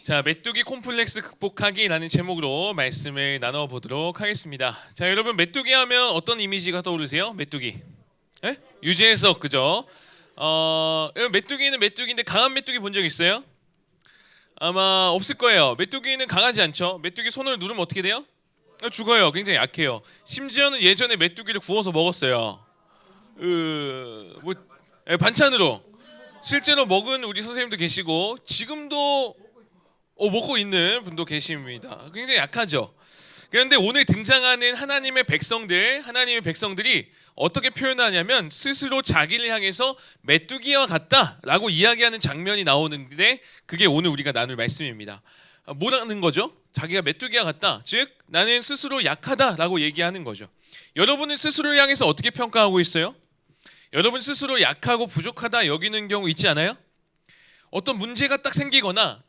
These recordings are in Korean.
자, 메뚜기 콤플렉스 극복하기라는 제목으로 말씀을 나눠보도록 하겠습니다. 자, 여러분 메뚜기 하면 어떤 이미지가 떠오르세요? 메뚜기. 예? 유재석, 그죠? 여러분 메뚜기는 메뚜기인데 강한 메뚜기 본 적 있어요? 아마 없을 거예요. 메뚜기는 강하지 않죠? 메뚜기 손을 누르면 어떻게 돼요? 죽어요. 굉장히 약해요. 심지어는 예전에 메뚜기를 구워서 먹었어요. 뭐 반찬으로. 실제로 먹은 우리 선생님도 계시고 지금도 먹고 있는 분도 계십니다. 굉장히 약하죠. 그런데 오늘 등장하는 하나님의 백성들이 어떻게 표현하냐면 스스로 자기를 향해서 메뚜기와 같다라고 이야기하는 장면이 나오는데 그게 오늘 우리가 나눌 말씀입니다. 뭐라는 거죠? 자기가 메뚜기와 같다. 즉 나는 스스로 약하다라고 얘기하는 거죠. 여러분은 스스로를 향해서 어떻게 평가하고 있어요? 여러분 스스로 약하고 부족하다 여기는 경우 있지 않아요? 어떤 문제가 딱 생기거나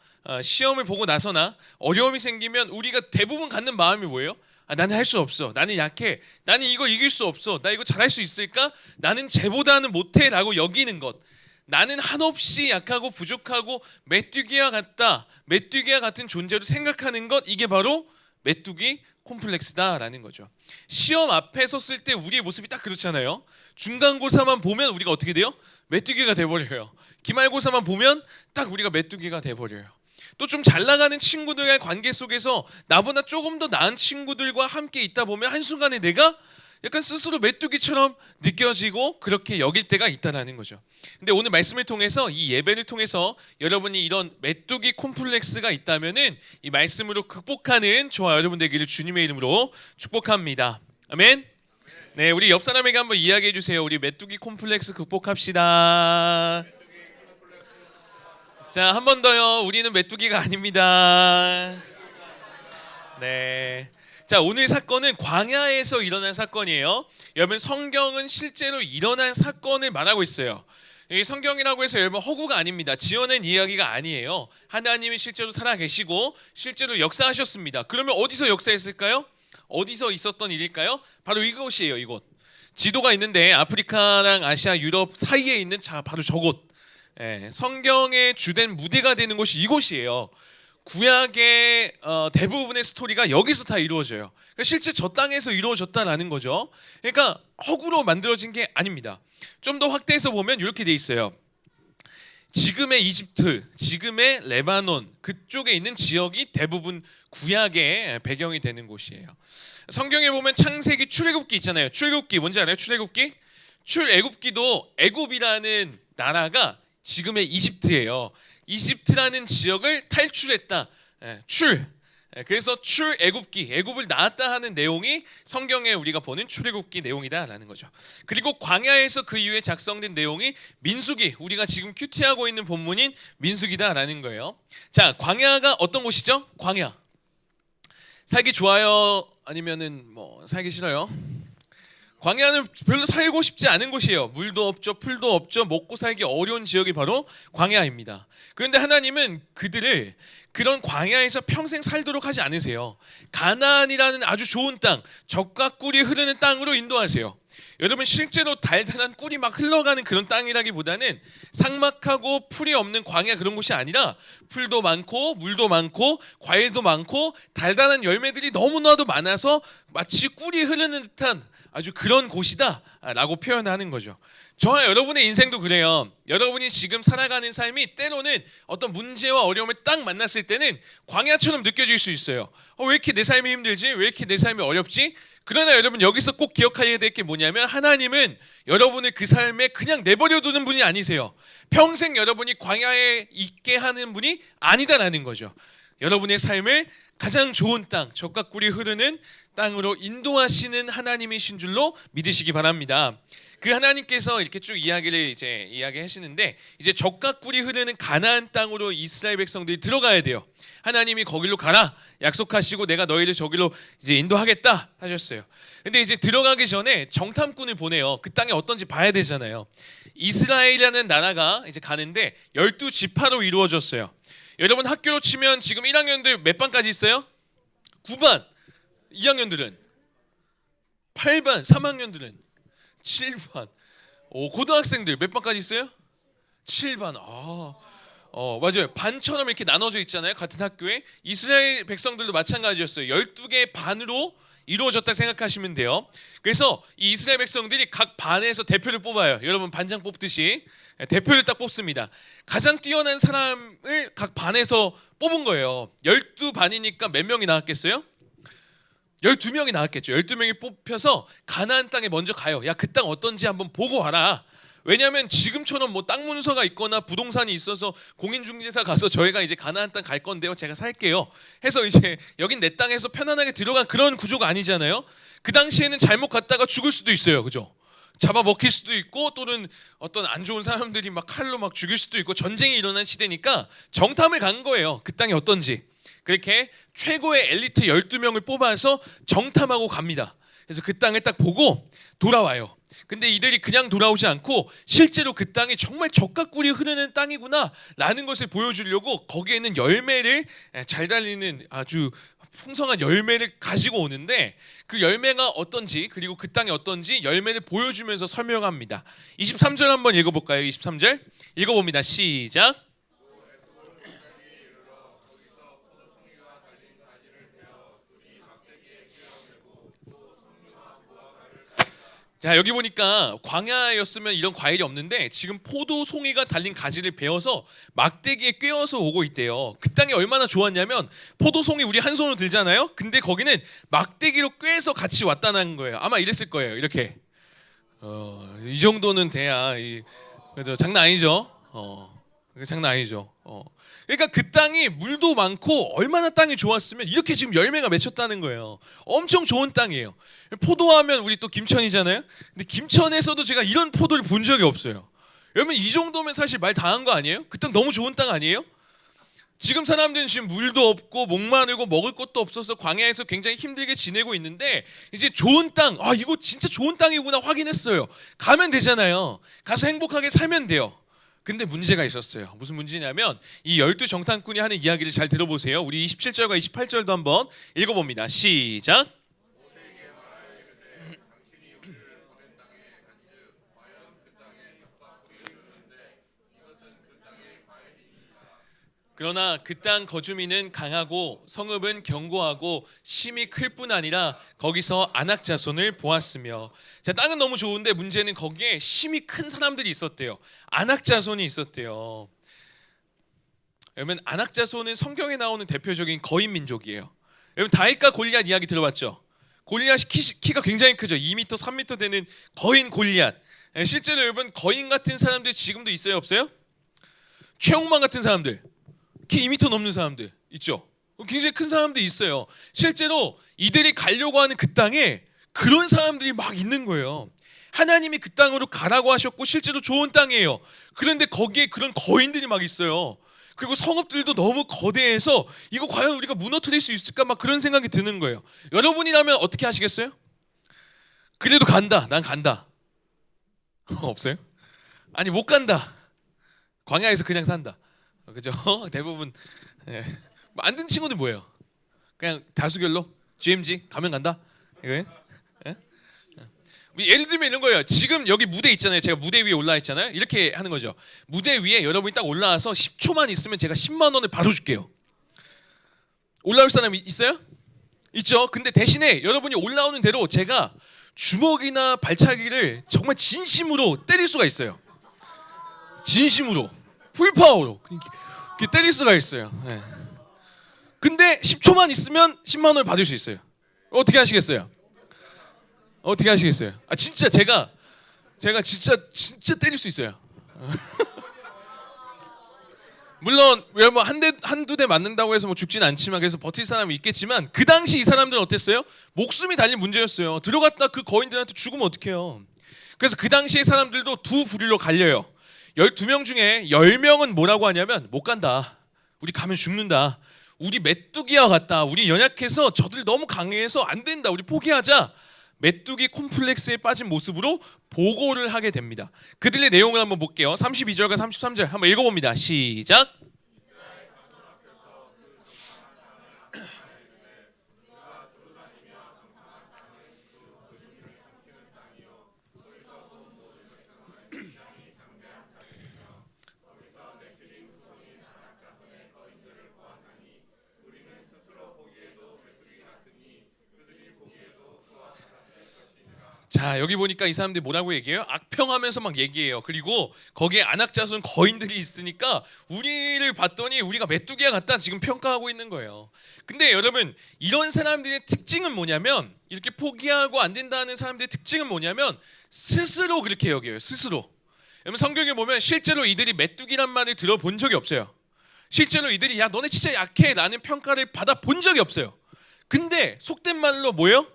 시험을 보고 나서나 어려움이 생기면 우리가 대부분 갖는 마음이 뭐예요? 나는 할 수 없어. 나는 약해. 나는 이거 이길 수 없어. 나 이거 잘할 수 있을까? 나는 쟤보다는 못해 라고 여기는 것. 나는 한없이 약하고 부족하고 메뚜기와 같다. 메뚜기와 같은 존재로 생각하는 것. 이게 바로 메뚜기 콤플렉스다라는 거죠. 시험 앞에 섰을 때 우리의 모습이 딱 그렇잖아요. 중간고사만 보면 우리가 어떻게 돼요? 메뚜기가 돼버려요. 기말고사만 보면 딱 우리가 메뚜기가 돼버려요. 또 좀 잘 나가는 친구들과의 관계 속에서 나보다 조금 더 나은 친구들과 함께 있다 보면 한순간에 내가 약간 스스로 메뚜기처럼 느껴지고 그렇게 여길 때가 있다라는 거죠. 근데 오늘 말씀을 통해서 이 예배를 통해서 여러분이 이런 메뚜기 콤플렉스가 있다면은 이 말씀으로 극복하는 저와 여러분 되기를 주님의 이름으로 축복합니다. 아멘. 네, 우리 옆 사람에게 한번 이야기해 주세요. 우리 메뚜기 콤플렉스 극복합시다. 자, 한 번 더요. 우리는 메뚜기가 아닙니다. 네. 자, 오늘 사건은 광야에서 일어난 사건이에요. 여러분 성경은 실제로 일어난 사건을 말하고 있어요. 이 성경이라고 해서 여러분 허구가 아닙니다. 지어낸 이야기가 아니에요. 하나님이 실제로 살아계시고 실제로 역사하셨습니다. 그러면 어디서 역사했을까요? 어디서 있었던 일일까요? 바로 이곳이에요. 이곳. 지도가 있는데 아프리카랑 아시아, 유럽 사이에 있는 바로 저곳. 성경의 주된 무대가 되는 곳이 이곳이에요. 구약의 대부분의 스토리가 여기서 다 이루어져요. 그러니까 실제 저 땅에서 이루어졌다라는 거죠. 그러니까 허구로 만들어진 게 아닙니다. 좀 더 확대해서 보면 이렇게 돼 있어요. 지금의 이집트, 지금의 레바논 그쪽에 있는 지역이 대부분 구약의 배경이 되는 곳이에요. 성경에 보면 창세기 출애굽기 있잖아요. 출애굽기 뭔지 알아요? 출애굽기도 애굽이라는 나라가 지금의 이집트예요. 이집트라는 지역을 탈출했다. 그래서 출애굽기, 애굽을 나왔다 하는 내용이 성경에 우리가 보는 출애굽기 내용이다라는 거죠. 그리고 광야에서 그 이후에 작성된 내용이 민수기, 우리가 지금 큐티하고 있는 본문인 민수기다라는 거예요. 자, 광야가 어떤 곳이죠? 광야. 살기 좋아요? 아니면은 뭐 살기 싫어요? 광야는 별로 살고 싶지 않은 곳이에요. 물도 없죠, 풀도 없죠, 먹고 살기 어려운 지역이 바로 광야입니다. 그런데 하나님은 그들을 그런 광야에서 평생 살도록 하지 않으세요. 가나안이라는 아주 좋은 땅, 젖과 꿀이 흐르는 땅으로 인도하세요. 여러분 실제로 달달한 꿀이 막 흘러가는 그런 땅이라기보다는 삭막하고 풀이 없는 광야 그런 곳이 아니라 풀도 많고 물도 많고 과일도 많고 달달한 열매들이 너무나도 많아서 마치 꿀이 흐르는 듯한 아주 그런 곳이다 라고 표현하는 거죠. 저와 여러분의 인생도 그래요. 여러분이 지금 살아가는 삶이 때로는 어떤 문제와 어려움을 딱 만났을 때는 광야처럼 느껴질 수 있어요. 왜 이렇게 내 삶이 힘들지? 왜 이렇게 내 삶이 어렵지? 그러나 여러분 여기서 꼭 기억해야 될 게 뭐냐면 하나님은 여러분을 그 삶에 그냥 내버려 두는 분이 아니세요. 평생 여러분이 광야에 있게 하는 분이 아니다라는 거죠. 여러분의 삶을 가장 좋은 땅, 젖과 꿀이 흐르는 땅으로 인도하시는 하나님이신 줄로 믿으시기 바랍니다. 그 하나님께서 이렇게 쭉 이야기를 이제 이야기하시는데 이제 젖과 꿀이 흐르는 가나안 땅으로 이스라엘 백성들이 들어가야 돼요. 하나님이 거기로 가라 약속하시고 내가 너희를 저기로 이제 인도하겠다 하셨어요. 근데 이제 들어가기 전에 정탐꾼을 보내요. 그 땅이 어떤지 봐야 되잖아요. 이스라엘이라는 나라가 이제 가는데 12지파로 이루어졌어요. 여러분 학교로 치면 지금 1학년들 몇 반까지 있어요? 9반. 2학년들은 8반, 3학년들은 7반. 고등학생들 몇 반까지 있어요? 7반. 맞아요. 반처럼 이렇게 나눠져 있잖아요. 같은 학교에. 이스라엘 백성들도 마찬가지였어요. 12개 반으로 이루어졌다 생각하시면 돼요. 그래서 이 이스라엘 백성들이 각 반에서 대표를 뽑아요. 여러분 반장 뽑듯이 대표를 딱 뽑습니다. 가장 뛰어난 사람을 각 반에서 뽑은 거예요. 12반이니까 몇 명이 나왔겠어요? 12명이 나왔겠죠. 12명이 뽑혀서 가나안 땅에 먼저 가요. 야, 그 땅 어떤지 한번 보고 와라. 왜냐하면 지금처럼 뭐 땅 문서가 있거나 부동산이 있어서 공인중개사 가서 저희가 이제 가나안 땅 갈 건데요, 제가 살게요 해서 이제 여긴 내 땅에서 편안하게 들어간 그런 구조가 아니잖아요. 그 당시에는 잘못 갔다가 죽을 수도 있어요, 그죠? 잡아 먹힐 수도 있고 또는 어떤 안 좋은 사람들이 막 칼로 막 죽일 수도 있고 전쟁이 일어난 시대니까 정탐을 간 거예요. 그 땅이 어떤지. 그렇게 최고의 엘리트 12명을 뽑아서 정탐하고 갑니다. 그래서 그 땅을 딱 보고 돌아와요. 근데 이들이 그냥 돌아오지 않고 실제로 그 땅이 정말 적과 꿀이 흐르는 땅이구나 라는 것을 보여주려고 거기에는 열매를 잘 달리는 아주 풍성한 열매를 가지고 오는데 그 열매가 어떤지 그리고 그 땅이 어떤지 열매를 보여주면서 설명합니다. 23절 한번 읽어볼까요? 23절 읽어봅니다. 시작. 자, 여기 보니까 광야였으면 이런 과일이 없는데 지금 포도 송이가 달린 가지를 베어서 막대기에 꿰어서 오고 있대요. 그 땅이 얼마나 좋았냐면 포도 송이 우리 한 손으로 들잖아요. 근데 거기는 막대기로 꿰서 같이 왔다는 거예요. 아마 이랬을 거예요. 이렇게 이 정도는 돼야 그죠? 장난 아니죠. 장난 아니죠. 그러니까 그 땅이 물도 많고 얼마나 땅이 좋았으면 이렇게 지금 열매가 맺혔다는 거예요. 엄청 좋은 땅이에요. 포도하면 우리 또 김천이잖아요. 근데 김천에서도 제가 이런 포도를 본 적이 없어요. 여러분 이 정도면 사실 말 다 한 거 아니에요? 그 땅 너무 좋은 땅 아니에요? 지금 사람들은 지금 물도 없고 목마르고 먹을 것도 없어서 광야에서 굉장히 힘들게 지내고 있는데 이제 좋은 땅, 아 이거 진짜 좋은 땅이구나 확인했어요. 가면 되잖아요. 가서 행복하게 살면 돼요. 근데 문제가 있었어요. 무슨 문제냐면 이 12정탐꾼이 하는 이야기를 잘 들어보세요. 우리 27절과 28절도 한번 읽어봅니다. 시작. 그러나 그 땅 거주민은 강하고 성읍은 견고하고 심이 클 뿐 아니라 거기서 안악 자손을 보았으며. 자, 땅은 너무 좋은데 문제는 거기에 심이 큰 사람들이 있었대요. 안악 자손이 있었대요. 여러분 안악 자손은 성경에 나오는 대표적인 거인 민족이에요. 여러분 다윗과 골리앗 이야기 들어봤죠? 골리앗이 키가 굉장히 크죠. 2m, 3m 되는 거인 골리앗. 실제로 여러분 거인 같은 사람들 지금도 있어요, 없어요? 최홍만 같은 사람들. 키 2m 넘는 사람들 있죠. 굉장히 큰 사람들이 있어요. 실제로 이들이 가려고 하는 그 땅에 그런 사람들이 막 있는 거예요. 하나님이 그 땅으로 가라고 하셨고 실제로 좋은 땅이에요. 그런데 거기에 그런 거인들이 막 있어요. 그리고 성읍들도 너무 거대해서 이거 과연 우리가 무너뜨릴 수 있을까 막 그런 생각이 드는 거예요. 여러분이라면 어떻게 하시겠어요? 그래도 간다. 난 간다. 없어요? 아니 못 간다. 광야에서 그냥 산다. 그죠? 대부분 만든 친구들 뭐예요? 그냥 다수결로 GMG 가면 간다. 이거예요? 예? 예를 들면 이런 거예요. 지금 여기 무대 있잖아요. 제가 무대 위에 올라 있잖아요. 이렇게 하는 거죠. 무대 위에 여러분이 딱 올라와서 10초만 있으면 제가 10만 원을 바로 줄게요. 올라올 사람 있어요? 있죠. 근데 대신에 여러분이 올라오는 대로 제가 주먹이나 발차기를 정말 진심으로 때릴 수가 있어요. 진심으로 풀파워로 이렇게 때릴 수가 있어요. 네. 근데 10초만 있으면 10만 원을 받을 수 있어요. 어떻게 하시겠어요? 어떻게 하시겠어요? 아 진짜 제가 진짜 때릴 수 있어요. 물론 뭐 한두 대 맞는다고 해서 뭐 죽진 않지만 그래서 버틸 사람이 있겠지만 그 당시 이 사람들은 어땠어요? 목숨이 달린 문제였어요. 들어갔다 그 거인들한테 죽으면 어떡해요? 그래서 그 당시의 사람들도 두 부류로 갈려요. 12명 중에 10명은 뭐라고 하냐면 못 간다. 우리 가면 죽는다. 우리 메뚜기와 같다. 우리 연약해서 저들 너무 강해서 안 된다. 우리 포기하자. 메뚜기 콤플렉스에 빠진 모습으로 보고를 하게 됩니다. 그들의 내용을 한번 볼게요. 32절과 33절 한번 읽어봅니다. 시작. 자, 여기 보니까 이 사람들이 뭐라고 얘기해요? 악평하면서 막 얘기해요. 그리고 거기에 안악자손 거인들이 있으니까 우리를 봤더니 우리가 메뚜기와 같다 지금 평가하고 있는 거예요. 근데 여러분, 이런 사람들의 특징은 뭐냐면, 이렇게 포기하고 안 된다는 사람들의 특징은 뭐냐면 스스로 그렇게 여겨요. 스스로. 여러분, 성경에 보면 실제로 이들이 메뚜기란 말을 들어본 적이 없어요. 실제로 이들이 야 너네 진짜 약해 라는 평가를 받아본 적이 없어요. 근데 속된 말로 뭐예요?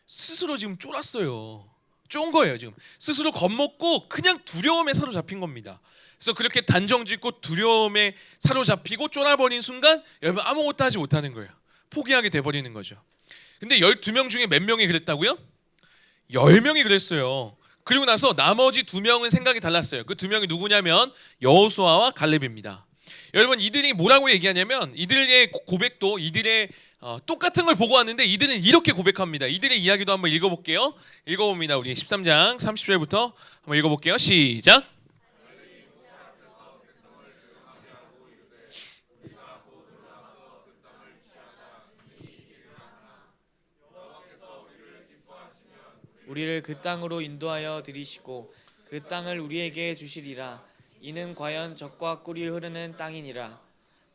스스로 지금 쫄았어요. 쫀 거예요. 지금 스스로 겁먹고 그냥 두려움에 사로잡힌 겁니다. 그래서 그렇게 단정짓고 두려움에 사로잡히고 쫄아버린 순간 여러분 아무것도 하지 못하는 거예요. 포기하게 돼버리는 거죠. 근데 12명 중에 몇 명이 그랬다고요? 10명이 그랬어요. 그리고 나서 나머지 2명은 생각이 달랐어요. 그 2명이 누구냐면 여호수아와 갈렙입니다. 여러분, 이들이 뭐라고 얘기하냐면, 이들의 고백도 이들의 똑같은 걸 보고 왔는데 이들은 이렇게 고백합니다. 이들의 이야기도 한번 읽어볼게요. 읽어봅니다. 우리 13장 30절부터 한번 읽어볼게요. 시작. 우리를 그 땅으로 인도하여 들이시고 그 땅을 우리에게 주시리라. 이는 과연 젖과 꿀이 흐르는 땅이니라.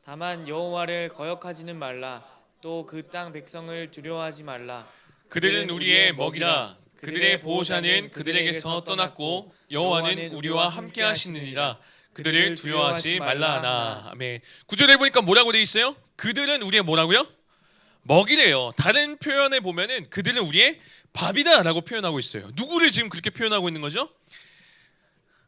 다만 여호와를 거역하지는 말라. 또 그 땅 백성을 두려워하지 말라. 그들은 우리의 먹이라. 그들의 보호자는 그들에게서 떠났고 여호와는 우리와 함께 하시느니라. 그들을 두려워하지 말라 하나. 아멘. 9절에 보니까 뭐라고 돼 있어요? 그들은 우리의 뭐라고요? 먹이래요. 다른 표현에 보면은 그들은 우리의 밥이다라고 표현하고 있어요. 누구를 지금 그렇게 표현하고 있는 거죠?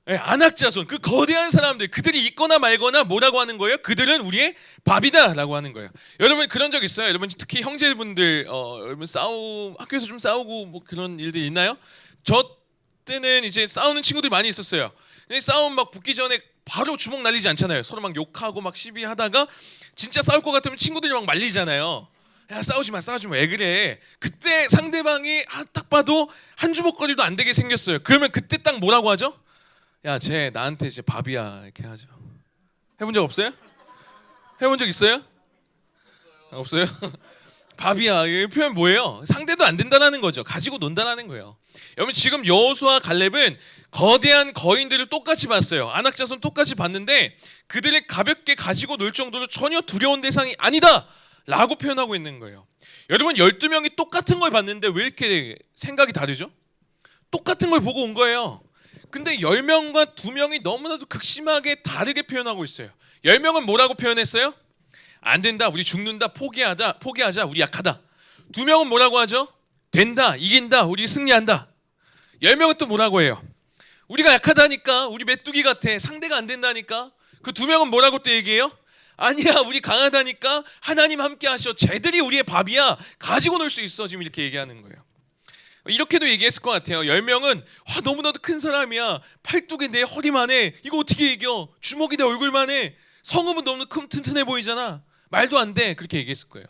네, 안악자손, 그 거대한 사람들, 그들이 있거나 말거나 뭐라고 하는 거예요? 그들은 우리의 밥이다라고 하는 거예요. 여러분 그런 적 있어요? 여러분 특히 형제분들 여러분 학교에서 좀 싸우고 뭐 그런 일들 있나요? 저 때는 이제 싸우는 친구들이 많이 있었어요. 근데 싸움 막 붙기 전에 바로 주먹 날리지 않잖아요. 서로 막 욕하고 막 시비하다가 진짜 싸울 것 같으면 친구들이 막 말리잖아요. 야 싸우지 마 왜 그래? 그때 상대방이 딱 봐도 한 주먹거리도 안 되게 생겼어요. 그러면 그때 딱 뭐라고 하죠? 야, 쟤 나한테 이제 밥이야 이렇게 하죠. 해본 적 없어요? 해본 적 있어요? 없어요? 밥이야 이 표현 뭐예요? 상대도 안 된다라는 거죠. 가지고 논다라는 거예요. 여러분 지금 여호수아 갈렙은 거대한 거인들을 똑같이 봤어요. 안악자손 똑같이 봤는데 그들을 가볍게 가지고 놀 정도로 전혀 두려운 대상이 아니다 라고 표현하고 있는 거예요. 여러분 12명이 똑같은 걸 봤는데 왜 이렇게 생각이 다르죠? 똑같은 걸 보고 온 거예요. 근데 10명과 2명이 너무나도 극심하게 다르게 표현하고 있어요. 10명은 뭐라고 표현했어요? 안 된다, 우리 죽는다, 포기하자, 우리 약하다. 2명은 뭐라고 하죠? 된다, 이긴다, 우리 승리한다. 10명은 또 뭐라고 해요? 우리가 약하다니까, 우리 메뚜기 같아, 상대가 안 된다니까. 그 2명은 뭐라고 또 얘기해요? 아니야, 우리 강하다니까, 하나님 함께 하셔, 쟤들이 우리의 밥이야, 가지고 놀 수 있어. 지금 이렇게 얘기하는 거예요. 이렇게도 얘기했을 것 같아요. 10명은 와 너무나도 큰 사람이야, 팔뚝에 내 허리만 해, 이거 어떻게 이겨, 주먹이 내 얼굴만 해, 성읍은 너무 튼튼해 보이잖아, 말도 안 돼, 그렇게 얘기했을 거예요.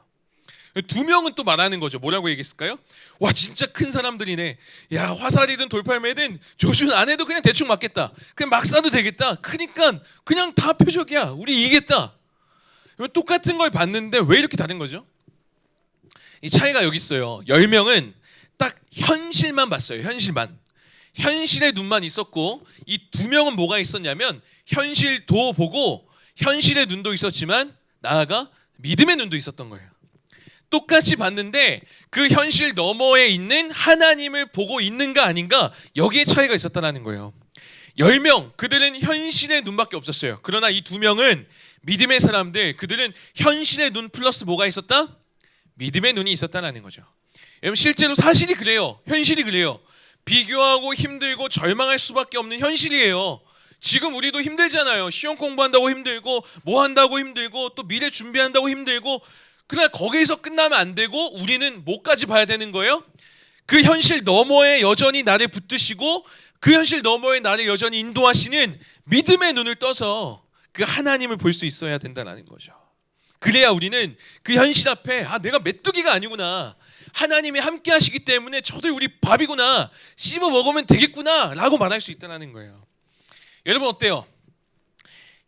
2명은 또 말하는 거죠. 뭐라고 얘기했을까요? 와 진짜 큰 사람들이네, 야 화살이든 돌팔매든 조준 안 해도 그냥 대충 맞겠다, 그냥 막 쏴도 되겠다, 크니까 그냥 다 표적이야, 우리 이기겠다. 똑같은 걸 봤는데 왜 이렇게 다른 거죠? 이 차이가 여기 있어요. 10명은 딱 현실만 봤어요. 현실의 눈만 있었고, 이 2명은 뭐가 있었냐면 현실도 보고 현실의 눈도 있었지만 나아가 믿음의 눈도 있었던 거예요. 똑같이 봤는데 그 현실 너머에 있는 하나님을 보고 있는가 아닌가, 여기에 차이가 있었다는 거예요. 10명 그들은 현실의 눈밖에 없었어요. 그러나 이 2명은 믿음의 사람들, 그들은 현실의 눈 플러스 뭐가 있었다? 믿음의 눈이 있었다는 거죠. 여러분 실제로 사실이 그래요. 현실이 그래요. 비교하고 힘들고 절망할 수밖에 없는 현실이에요. 지금 우리도 힘들잖아요. 시험 공부한다고 힘들고 뭐 한다고 힘들고 또 미래 준비한다고 힘들고. 그러나 거기에서 끝나면 안 되고 우리는 뭐까지 봐야 되는 거예요? 그 현실 너머에 여전히 나를 붙드시고 그 현실 너머에 나를 여전히 인도하시는 믿음의 눈을 떠서 그 하나님을 볼 수 있어야 된다는 거죠. 그래야 우리는 그 현실 앞에 내가 메뚜기가 아니구나, 하나님이 함께 하시기 때문에 저들 우리 밥이구나, 씹어 먹으면 되겠구나 라고 말할 수 있다는 거예요. 여러분 어때요?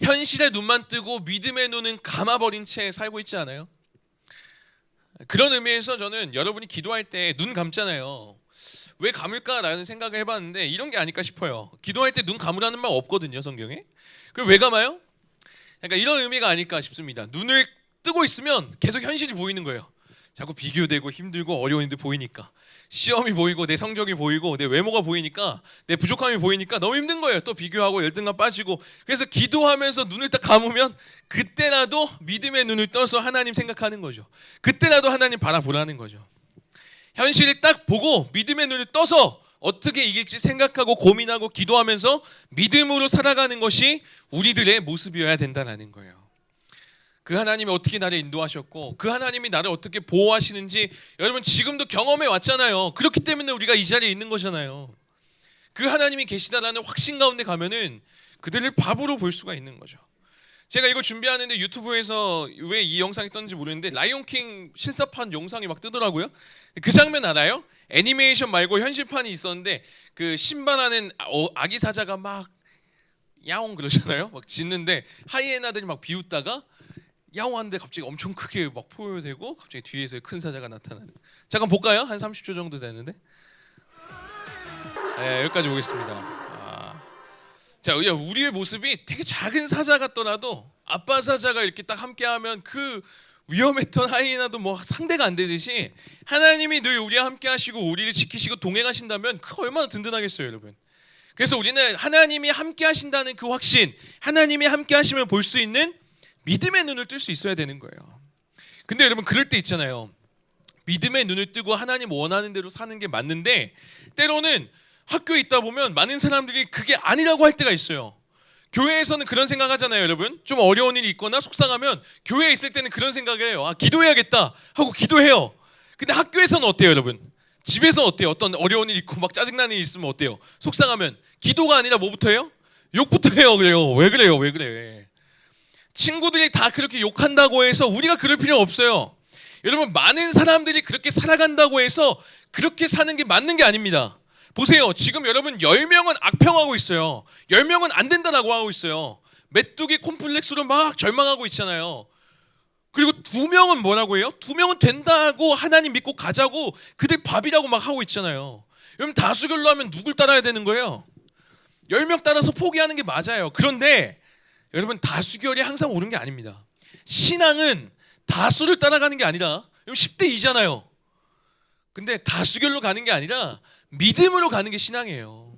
현실의 눈만 뜨고 믿음의 눈은 감아버린 채 살고 있지 않아요? 그런 의미에서 저는 여러분이 기도할 때 눈 감잖아요. 왜 감을까라는 생각을 해봤는데 이런 게 아닐까 싶어요. 기도할 때 눈 감으라는 말 없거든요, 성경에. 그럼 왜 감아요? 그러니까 이런 의미가 아닐까 싶습니다. 눈을 뜨고 있으면 계속 현실이 보이는 거예요. 자꾸 비교되고 힘들고 어려운 일들 보이니까, 시험이 보이고 내 성적이 보이고 내 외모가 보이니까, 내 부족함이 보이니까 너무 힘든 거예요. 또 비교하고 열등감 빠지고. 그래서 기도하면서 눈을 딱 감으면 그때라도 믿음의 눈을 떠서 하나님 생각하는 거죠. 그때라도 하나님 바라보라는 거죠. 현실을 딱 보고 믿음의 눈을 떠서 어떻게 이길지 생각하고 고민하고 기도하면서 믿음으로 살아가는 것이 우리들의 모습이어야 된다는 거예요. 그 하나님이 어떻게 나를 인도하셨고 그 하나님이 나를 어떻게 보호하시는지 여러분 지금도 경험해 왔잖아요. 그렇기 때문에 우리가 이 자리에 있는 거잖아요. 그 하나님이 계시다라는 확신 가운데 가면은 그들을 바보로 볼 수가 있는 거죠. 제가 이거 준비하는데 유튜브에서 왜 이 영상이 떴는지 모르는데 라이온킹 실사판 영상이 막 뜨더라고요. 그 장면 알아요? 애니메이션 말고 현실판이 있었는데 그 신발하는 아기 사자가 막 야옹 그러잖아요. 막 짖는데 하이에나들이 막 비웃다가 야옹하는데 갑자기 엄청 크게 막 포효되고 갑자기 뒤에서 큰 사자가 나타나는. 잠깐 볼까요? 한 30초 정도 되는데. 네, 여기까지 보겠습니다. 자, 우리의 모습이 되게 작은 사자 같더라도 아빠 사자가 이렇게 딱 함께하면 그 위험했던 하이에나도 뭐 상대가 안 되듯이 하나님이 늘 우리와 함께하시고 우리를 지키시고 동행하신다면 그 얼마나 든든하겠어요, 여러분. 그래서 우리는 하나님이 함께하신다는 그 확신, 하나님이 함께하시면 볼 수 있는 믿음의 눈을 뜰 수 있어야 되는 거예요. 근데 여러분 그럴 때 있잖아요. 믿음의 눈을 뜨고 하나님 원하는 대로 사는 게 맞는데 때로는 학교에 있다 보면 많은 사람들이 그게 아니라고 할 때가 있어요. 교회에서는 그런 생각하잖아요, 여러분. 좀 어려운 일이 있거나 속상하면 교회에 있을 때는 그런 생각을 해요. 기도해야겠다 하고 기도해요. 근데 학교에서는 어때요, 여러분? 집에서 어때요? 어떤 어려운 일 있고 막 짜증나는 일 있으면 어때요? 속상하면 기도가 아니라 뭐부터 해요? 욕부터 해요. 그래요. 왜 그래요? 왜 그래? 친구들이 다 그렇게 욕한다고 해서 우리가 그럴 필요 없어요. 여러분 많은 사람들이 그렇게 살아간다고 해서 그렇게 사는 게 맞는 게 아닙니다. 보세요. 지금 여러분 10명은 악평하고 있어요. 10명은 안 된다라고 하고 있어요. 메뚜기 콤플렉스로 막 절망하고 있잖아요. 그리고 2명은 뭐라고 해요? 2명은 된다고 하나님 믿고 가자고 그들 밥이라고 막 하고 있잖아요. 여러분 다수결로 하면 누굴 따라야 되는 거예요? 10명 따라서 포기하는 게 맞아요. 그런데 여러분 다수결이 항상 옳은 게 아닙니다. 신앙은 다수를 따라가는 게 아니라 10대 2잖아요. 근데 다수결로 가는 게 아니라 믿음으로 가는 게 신앙이에요.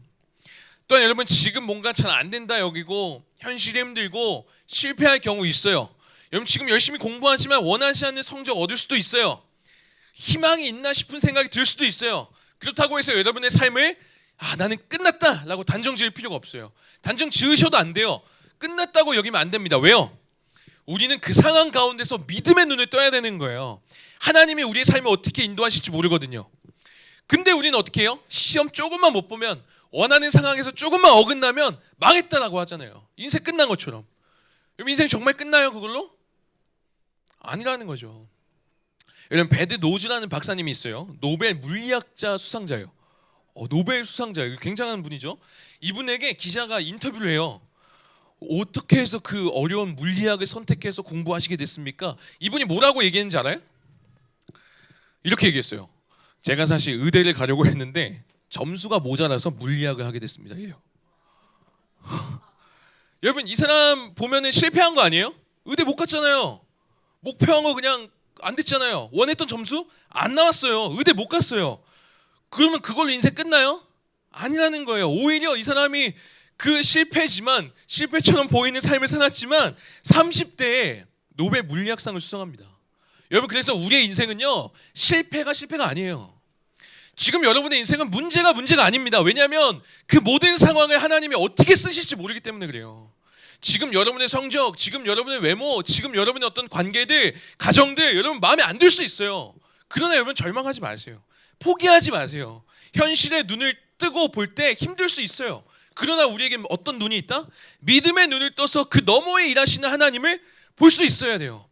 또한 여러분 지금 뭔가 잘 안 된다 여기고 현실이 힘들고 실패할 경우 있어요. 여러분 지금 열심히 공부하지만 원하지 않는 성적 얻을 수도 있어요. 희망이 있나 싶은 생각이 들 수도 있어요. 그렇다고 해서 여러분의 삶을 나는 끝났다 라고 단정 지을 필요가 없어요. 단정 지으셔도 안 돼요. 끝났다고 여기면 안 됩니다. 왜요? 우리는 그 상황 가운데서 믿음의 눈을 떠야 되는 거예요. 하나님이 우리의 삶을 어떻게 인도하실지 모르거든요. 근데 우리는 어떻게 해요? 시험 조금만 못 보면 원하는 상황에서 조금만 어긋나면 망했다라고 하잖아요. 인생 끝난 것처럼. 그럼 인생 정말 끝나요 그걸로? 아니라는 거죠. 여러분 베드 노즈라는 박사님이 있어요. 노벨 물리학자 수상자예요. 노벨 수상자예요. 굉장한 분이죠. 이분에게 기자가 인터뷰를 해요. 어떻게 해서 그 어려운 물리학을 선택해서 공부하시게 됐습니까? 이분이 뭐라고 얘기했는지 알아요? 이렇게 얘기했어요. 제가 사실 의대를 가려고 했는데 점수가 모자라서 물리학을 하게 됐습니다. 여러분 이 사람 보면은 실패한 거 아니에요? 의대 못 갔잖아요. 목표한 거 그냥 안 됐잖아요. 원했던 점수 안 나왔어요. 의대 못 갔어요. 그러면 그걸로 인생 끝나요? 아니라는 거예요. 오히려 이 사람이 그 실패지만 실패처럼 보이는 삶을 살았지만 30대에 노벨 물리학상을 수상합니다. 여러분 그래서 우리의 인생은요 실패가 아니에요. 지금 여러분의 인생은 문제가 아닙니다. 왜냐하면 그 모든 상황을 하나님이 어떻게 쓰실지 모르기 때문에 그래요. 지금 여러분의 성적, 지금 여러분의 외모, 지금 여러분의 어떤 관계들, 가정들 여러분 마음에 안 들 수 있어요. 그러나 여러분 절망하지 마세요. 포기하지 마세요. 현실의 눈을 뜨고 볼 때 힘들 수 있어요. 그러나 우리에게 어떤 눈이 있다? 믿음의 눈을 떠서 그 너머에 일하시는 하나님을 볼 수 있어야 돼요.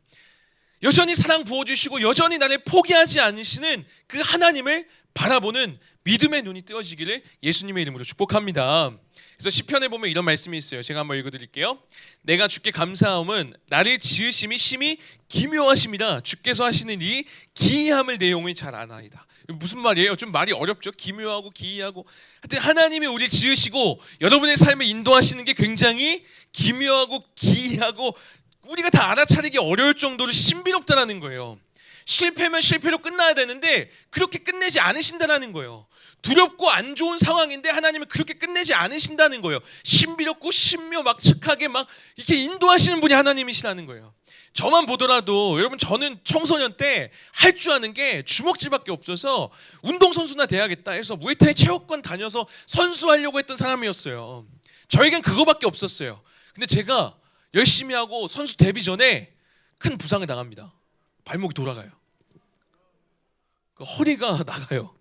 여전히 사랑 부어주시고 여전히 나를 포기하지 않으시는 그 하나님을 바라보는 믿음의 눈이 뜨어지기를 예수님의 이름으로 축복합니다. 그래서 시편에 보면 이런 말씀이 있어요. 제가 한번 읽어드릴게요. 내가 주께 감사함은 나를 지으심이 심히 기묘하심이다. 주께서 하시는 이 기이함을 내용을 잘 아나이다. 무슨 말이에요? 좀 말이 어렵죠. 기묘하고 기이하고. 하여튼 하나님이 우리를 지으시고 여러분의 삶을 인도하시는 게 굉장히 기묘하고 기이하고 우리가 다 알아차리기 어려울 정도로 신비롭다라는 거예요. 실패면 실패로 끝나야 되는데 그렇게 끝내지 않으신다라는 거예요. 두렵고 안 좋은 상황인데 하나님은 그렇게 끝내지 않으신다는 거예요. 신비롭고 신묘막측하게 막 이렇게 인도하시는 분이 하나님이시라는 거예요. 저만 보더라도 여러분, 저는 청소년 때 할 줄 아는 게 주먹질밖에 없어서 운동선수나 돼야겠다 해서 무에타이 체육관 다녀서 선수하려고 했던 사람이었어요. 저에겐 그거밖에 없었어요. 근데 제가 열심히 하고 선수 데뷔 전에 큰 부상을 당합니다. 발목이 돌아가요. 허리가 나가요.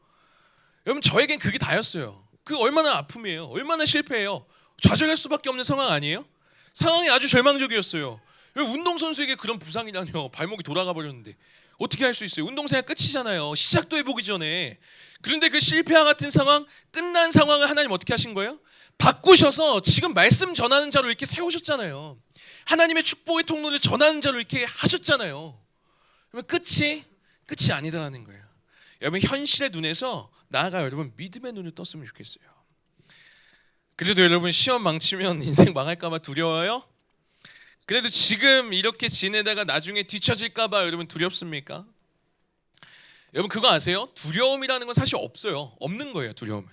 여러분, 저에겐 그게 다였어요. 그 얼마나 아픔이에요. 얼마나 실패해요. 좌절할 수밖에 없는 상황 아니에요? 상황이 아주 절망적이었어요. 운동선수에게 그런 부상이라뇨. 발목이 돌아가 버렸는데 어떻게 할 수 있어요? 운동생활 끝이잖아요. 시작도 해보기 전에. 그런데 그 실패와 같은 상황, 끝난 상황을 하나님 어떻게 하신 거예요? 바꾸셔서 지금 말씀 전하는 자로 이렇게 세우셨잖아요. 하나님의 축복의 통로를 전하는 자로 이렇게 하셨잖아요. 그러면 끝이 아니다라는 거예요. 여러분, 현실의 눈에서 나아가 여러분 믿음의 눈을 떴으면 좋겠어요. 그래도 여러분, 시험 망치면 인생 망할까봐 두려워요? 그래도 지금 이렇게 지내다가 나중에 뒤처질까봐 여러분 두렵습니까? 여러분, 그거 아세요? 두려움이라는 건 사실 없어요. 없는 거예요. 두려움은.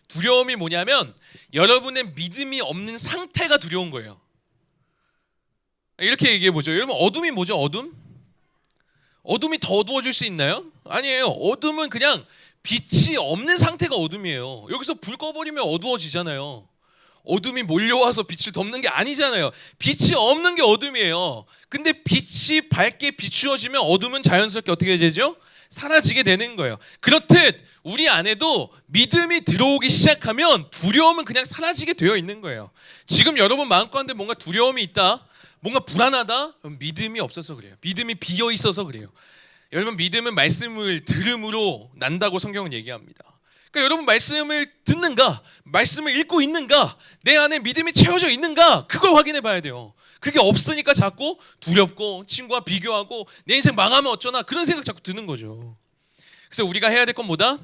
두려움이 뭐냐면 여러분의 믿음이 없는 상태가 두려운 거예요. 이렇게 얘기해 보죠. 여러분, 어둠이 뭐죠? 어둠이 더 어두워질 수 있나요? 아니에요. 어둠은 그냥 빛이 없는 상태가 어둠이에요. 여기서 불 꺼버리면 어두워지잖아요. 어둠이 몰려와서 빛을 덮는 게 아니잖아요. 빛이 없는 게 어둠이에요. 근데 빛이 밝게 비추어지면 어둠은 자연스럽게 어떻게 되죠? 사라지게 되는 거예요. 그렇듯 우리 안에도 믿음이 들어오기 시작하면 두려움은 그냥 사라지게 되어 있는 거예요. 지금 여러분 마음가운데 뭔가 두려움이 있다, 뭔가 불안하다, 믿음이 없어서 그래요. 믿음이 비어 있어서 그래요. 여러분, 믿음은 말씀을 들음으로 난다고 성경은 얘기합니다. 그러니까 여러분, 말씀을 듣는가, 말씀을 읽고 있는가, 내 안에 믿음이 채워져 있는가, 그걸 확인해 봐야 돼요. 그게 없으니까 자꾸 두렵고 친구와 비교하고 내 인생 망하면 어쩌나 그런 생각 자꾸 드는 거죠. 그래서 우리가 해야 될 건 뭐다?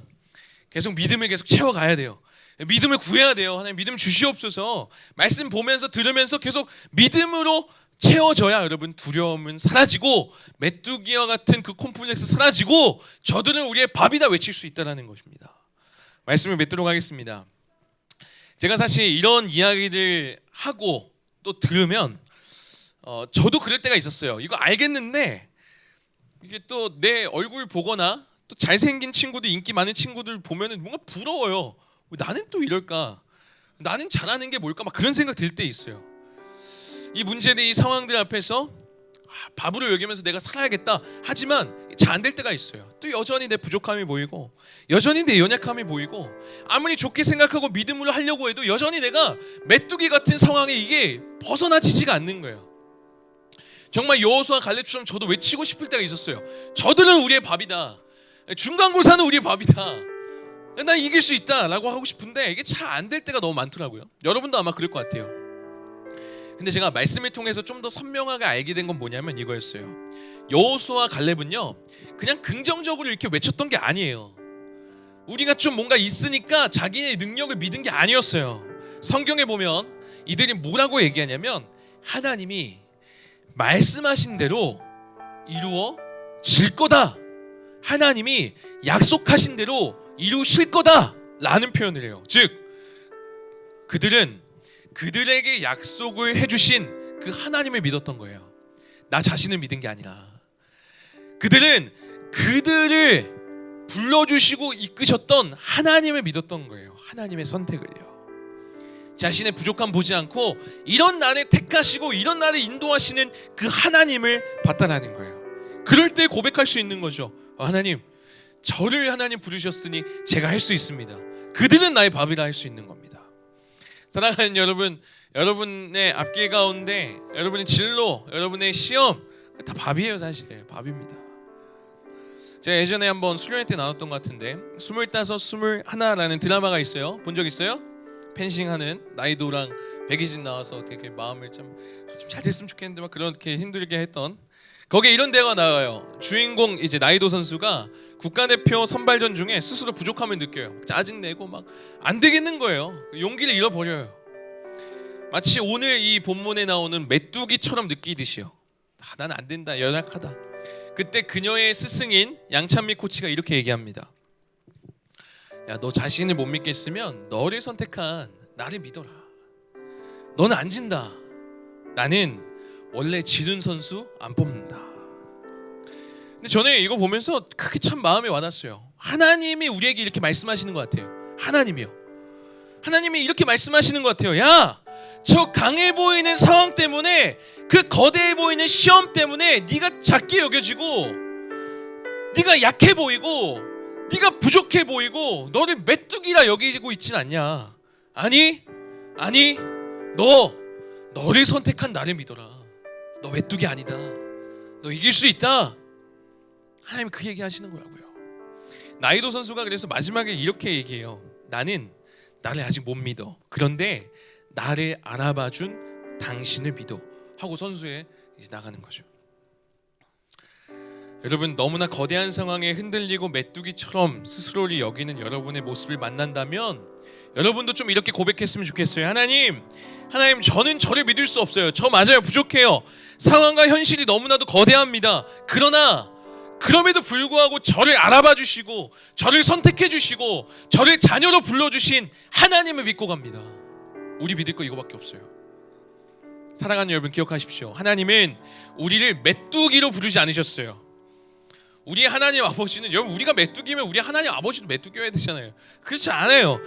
계속 믿음을 계속 채워가야 돼요. 믿음을 구해야 돼요. 하나님, 믿음 주시옵소서. 말씀 보면서 들으면서 계속 믿음으로 채워져야 여러분 두려움은 사라지고 메뚜기와 같은 그 콤플렉스 사라지고 저들은 우리의 밥이다 외칠 수 있다는 것입니다. 말씀을 맺도록 하겠습니다. 제가 사실 이런 이야기들 하고 또 들으면 저도 그럴 때가 있었어요. 이거 알겠는데 이게 또 내 얼굴 보거나 또 잘생긴 친구들, 인기 많은 친구들 보면은 뭔가 부러워요. 나는 또 이럴까? 나는 잘하는 게 뭘까? 막 그런 생각 들 때 있어요. 이 문제들, 이 상황들 앞에서 밥으로 여기면서 내가 살아야겠다 하지만 잘 안 될 때가 있어요. 또 여전히 내 부족함이 보이고 여전히 내 연약함이 보이고 아무리 좋게 생각하고 믿음으로 하려고 해도 여전히 내가 메뚜기 같은 상황에 이게 벗어나지지가 않는 거예요. 정말 여호수아 갈렙처럼 저도 외치고 싶을 때가 있었어요. 저들은 우리의 밥이다. 중간고사는 우리의 밥이다. 나 이길 수 있다라고 하고 싶은데 이게 잘 안 될 때가 너무 많더라고요. 여러분도 아마 그럴 것 같아요. 근데 제가 말씀을 통해서 좀 더 선명하게 알게 된 건 뭐냐면 이거였어요. 여호수아와 갈렙은요, 그냥 긍정적으로 이렇게 외쳤던 게 아니에요. 우리가 좀 뭔가 있으니까 자기의 능력을 믿은 게 아니었어요. 성경에 보면 이들이 뭐라고 얘기하냐면 하나님이 말씀하신 대로 이루어질 거다. 하나님이 약속하신 대로 이루실 거다 라는 표현을 해요. 즉 그들은 그들에게 약속을 해주신 그 하나님을 믿었던 거예요. 나 자신을 믿은 게 아니라. 그들은 그들을 불러주시고 이끄셨던 하나님을 믿었던 거예요. 하나님의 선택을요. 자신의 부족함 보지 않고 이런 나를 택하시고 이런 나를 인도하시는 그 하나님을 받다라는 거예요. 그럴 때 고백할 수 있는 거죠. 하나님, 저를 하나님 부르셨으니 제가 할 수 있습니다. 그들은 나의 밥이라 할 수 있는 겁니다. 사랑하는 여러분, 여러분의 앞길 가운데 여러분의 진로, 여러분의 시험 다 밥이에요. 사실 밥입니다. 제가 예전에 한번 수련회 때 나눴던 것 같은데 25, 21라는 드라마가 있어요. 본 적 있어요? 펜싱하는 나이도랑 백이진 나와서 되게 마음을 좀 잘 됐으면 좋겠는데 막 그렇게 힘들게 했던, 거기에 이런 대화가 나와요. 주인공 이제 나이도 선수가 국가대표 선발전 중에 스스로 부족함을 느껴요. 짜증내고 막 안 되겠는 거예요. 용기를 잃어버려요. 마치 오늘 이 본문에 나오는 메뚜기처럼 느끼듯이요. 난 안 된다, 연약하다. 그때 그녀의 스승인 양찬미 코치가 이렇게 얘기합니다. 야, 너 자신을 못 믿겠으면 너를 선택한 나를 믿어라. 너는 안 진다. 나는 원래 지는 선수 안 뽑는다. 근데 저는 이거 보면서 그게 참 마음에 와닿았어요. 하나님이 우리에게 이렇게 말씀하시는 것 같아요. 하나님이요. 하나님이 이렇게 말씀하시는 것 같아요. 야, 저 강해 보이는 상황 때문에, 그 거대해 보이는 시험 때문에 네가 작게 여겨지고, 네가 약해 보이고, 네가 부족해 보이고, 너를 메뚜기라 여기고 있진 않냐. 아니, 너를 선택한 나를 믿어라. 너 메뚜기 아니다. 너 이길 수 있다. 하나님 그 얘기 하시는 거라고요. 나이도 선수가 그래서 마지막에 이렇게 얘기해요. 나는 나를 아직 못 믿어. 그런데 나를 알아봐준 당신을 믿어. 하고 선수에 이제 나가는 거죠. 여러분, 너무나 거대한 상황에 흔들리고 메뚜기처럼 스스로를 여기는 여러분의 모습을 만난다면 여러분도 좀 이렇게 고백했으면 좋겠어요. 하나님, 저는 저를 믿을 수 없어요. 저 맞아요, 부족해요. 상황과 현실이 너무나도 거대합니다. 그러나 그럼에도 불구하고 저를 알아봐 주시고, 저를 선택해 주시고, 저를 자녀로 불러주신 하나님을 믿고 갑니다. 우리 믿을 거 이거밖에 없어요. 사랑하는 여러분, 기억하십시오. 하나님은 우리를 메뚜기로 부르지 않으셨어요. 우리 하나님 아버지는, 여러분, 우리가 메뚜기면 우리 하나님 아버지도 메뚜기여야 되잖아요. 그렇지 않아요.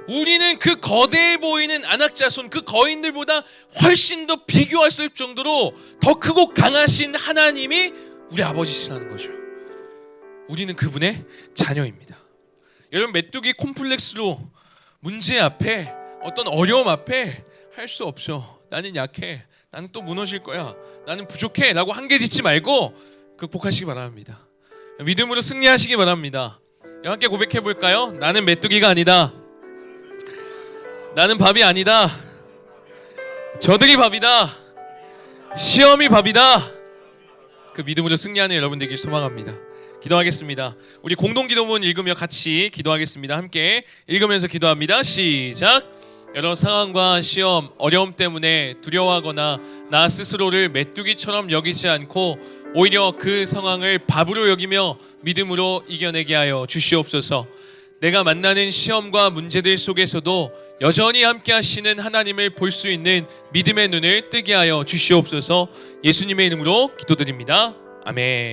우리는 그 거대해 보이는 안악자손, 그 거인들보다 훨씬 더 비교할 수 없을 정도로 더 크고 강하신 하나님이 우리 아버지시라는 거죠. 우리는 그분의 자녀입니다. 여러분, 메뚜기 콤플렉스로 문제 앞에, 어떤 어려움 앞에 할 수 없어. 나는 약해. 나는 또 무너질 거야. 나는 부족해. 라고 한계 짓지 말고 극복하시기 바랍니다. 믿음으로 승리하시기 바랍니다. 함께 고백해 볼까요? 나는 메뚜기가 아니다. 나는 밥이 아니다. 저들이 밥이다. 시험이 밥이다. 그 믿음으로 승리하는 여러분 되길 소망합니다. 기도하겠습니다. 우리 공동기도문 읽으며 같이 기도하겠습니다. 함께 읽으면서 기도합니다. 시작. 여러 상황과 시험, 어려움 때문에 두려워하거나 나 스스로를 메뚜기처럼 여기지 않고 오히려 그 상황을 밥으로 여기며 믿음으로 이겨내게 하여 주시옵소서. 내가 만나는 시험과 문제들 속에서도 여전히 함께 하시는 하나님을 볼 수 있는 믿음의 눈을 뜨게 하여 주시옵소서. 예수님의 이름으로 기도드립니다. 아멘.